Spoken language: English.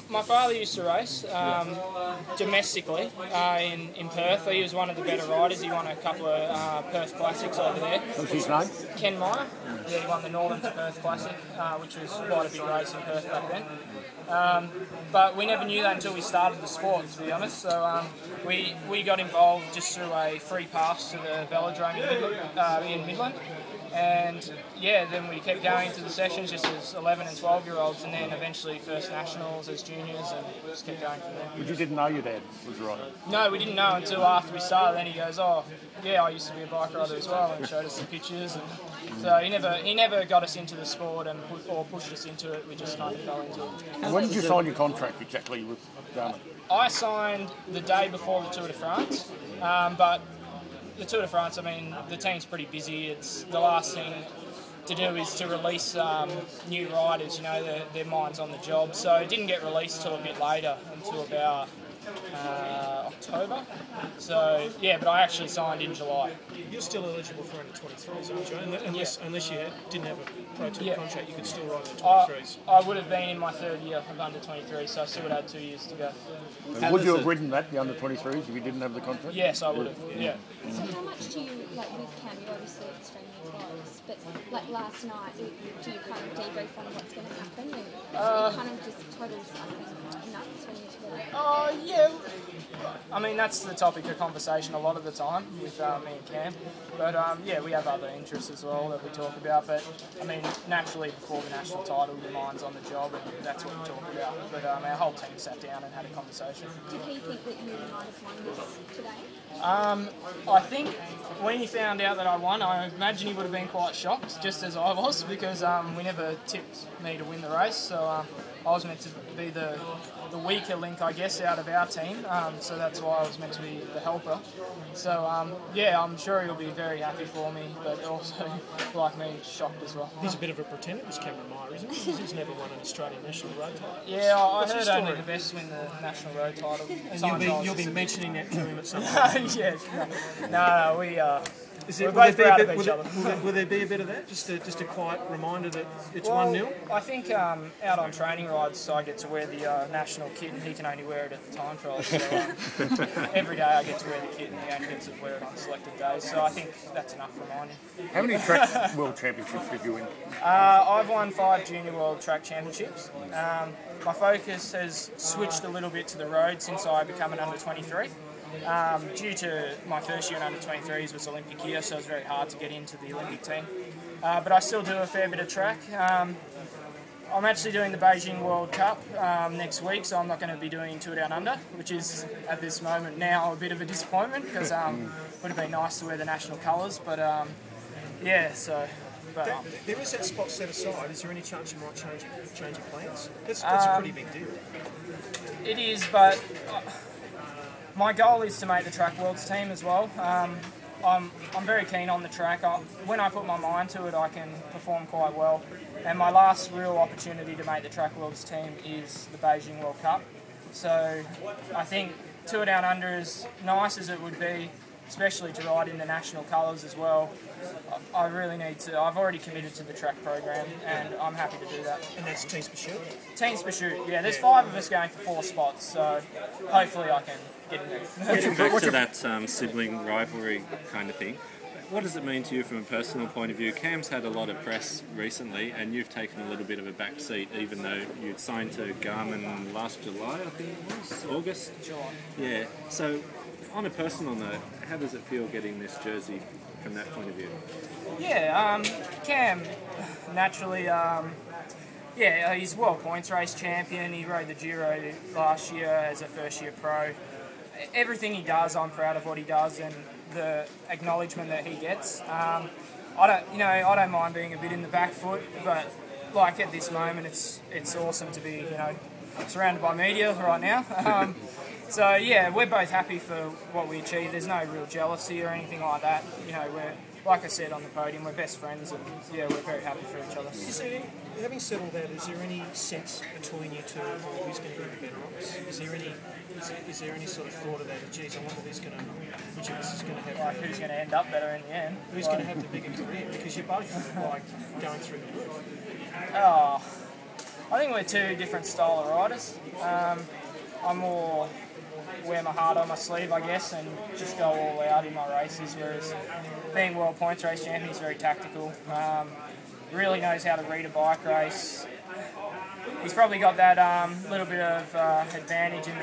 my father used to race domestically in Perth. He was one of the better riders. He won a couple of Perth Classics over there. What's his name? Ken Meyer. Yeah, he won the Northern to Perth Classic, which was quite a big race in Perth back then. But we never knew that until we started the sport, to be honest. So we got involved just through a free pass to the velodrome in Midland. And yeah, then we kept going to the sessions just as 11 and 12-year-olds, and then eventually first nationals as juniors, and we just kept going from there. But you didn't know your dad was a rider? No, we didn't know until after we started. Then he goes, "Oh, yeah, I used to be a bike rider as well," and showed us some pictures. And so he never got us into the sport or pushed us into it. We just kind of fell into it. And when did you sign your contract exactly with Garmin? I signed the day before the Tour de France, but the Tour de France, I mean, the team's pretty busy. It's the last thing to do is to release new riders, you know, their mind's on the job. So it didn't get released till a bit later, until about October. So yeah, but I actually signed in July. You're still eligible for under 23s, aren't you? Unless you didn't have a Pro Tour contract, you could still ride under 23s. I would have been in my third year of under 23, so I still would have had 2 years to go. And would you have ridden that, the under 23s, if you didn't have the contract? Yes, I would have. Yeah. So how much do you, like with Cam, you're obviously extremely close, but like last night, do you kind of debrief on what's going to happen? And it kind of just total something nuts when you're together? Yeah. I mean, that's the topic of conversation a lot of the time with me and Cam. But yeah, we have other interests as well that we talk about. But I mean, naturally, before the national title, your mind's on the job, and that's what we talk about. But our whole team sat down and had a conversation. Did he think that you might have won this today? I think when he found out that I won, I imagine he would have been quite shocked, just as I was, because we never tipped me to win the race. So I was meant to be the weaker link, I guess, out of our team. So that's why I was meant to be the helper. So yeah, I'm sure he'll be very happy for me, but also, like me, shocked as well. He's a bit of a pretender, this Cameron Meyer, isn't he? He's never won an Australian national road title. Yeah, I heard only the best win the national road title. And you'll be mentioning that to him at some point. Yes. No, we're both proud of each other. Will there be a bit of that? Just a quiet reminder that it's 1-0? I think out on training rides, I get to wear the national kit, and he can only wear it at the time trials. So every day I get to wear the kit, and he only gets to wear it on selected days. So I think that's enough reminding. How many track world championships did you win? I've won 5 junior world track championships. My focus has switched a little bit to the road since I became an under 23. Due to my first year in under 23s was Olympic year, so it was very hard to get into the Olympic team. But I still do a fair bit of track. I'm actually doing the Beijing World Cup next week, so I'm not going to be doing Tour Down Under, which is at this moment now a bit of a disappointment, because it would have been nice to wear the national colours, but yeah, so... There is that spot set aside. Is there any chance you might change your plans? That's a pretty big deal. It is, but my goal is to make the Track Worlds team as well. I'm very keen on the track. When I put my mind to it, I can perform quite well. And my last real opportunity to make the Track Worlds team is the Beijing World Cup. So I think Tour Down Under, as nice as it would be, especially to ride in the national colours as well, I really need to. I've already committed to the track program, and I'm happy to do that. And that's Teams Pursuit? Teams Pursuit, yeah. There's 5 of us going for 4 spots, so hopefully I can get in there. Getting back to that sibling rivalry kind of thing, what does it mean to you from a personal point of view? Cam's had a lot of press recently, and you've taken a little bit of a back seat, even though you'd signed to Garmin last July, I think it was, August? July. Yeah, so on a personal note, how does it feel getting this jersey from that point of view? Yeah, Cam, naturally, yeah, he's World Points Race champion. He rode the Giro last year as a first-year pro. Everything he does, I'm proud of what he does and the acknowledgement that he gets. I don't mind being a bit in the back foot, but like at this moment, it's awesome to be, surrounded by media right now. So yeah, we're both happy for what we achieved. There's no real jealousy or anything like that. We're, like I said on the podium, we're best friends, and yeah, we're very happy for each other. Having said all that, is there any sense between you two of who's going to be the better ops? Is there any sort of thought of that? Geez, I wonder which of us is going to have... Like who's going to end up better in the end? Who's going to have the bigger career? Because you're both going through the roof. Oh, I think we're two different style of riders. I'm more wear my heart on my sleeve, I guess, and just go all out in my races, whereas being world points race champion is very tactical. Really knows how to read a bike race. He's probably got that little bit of advantage in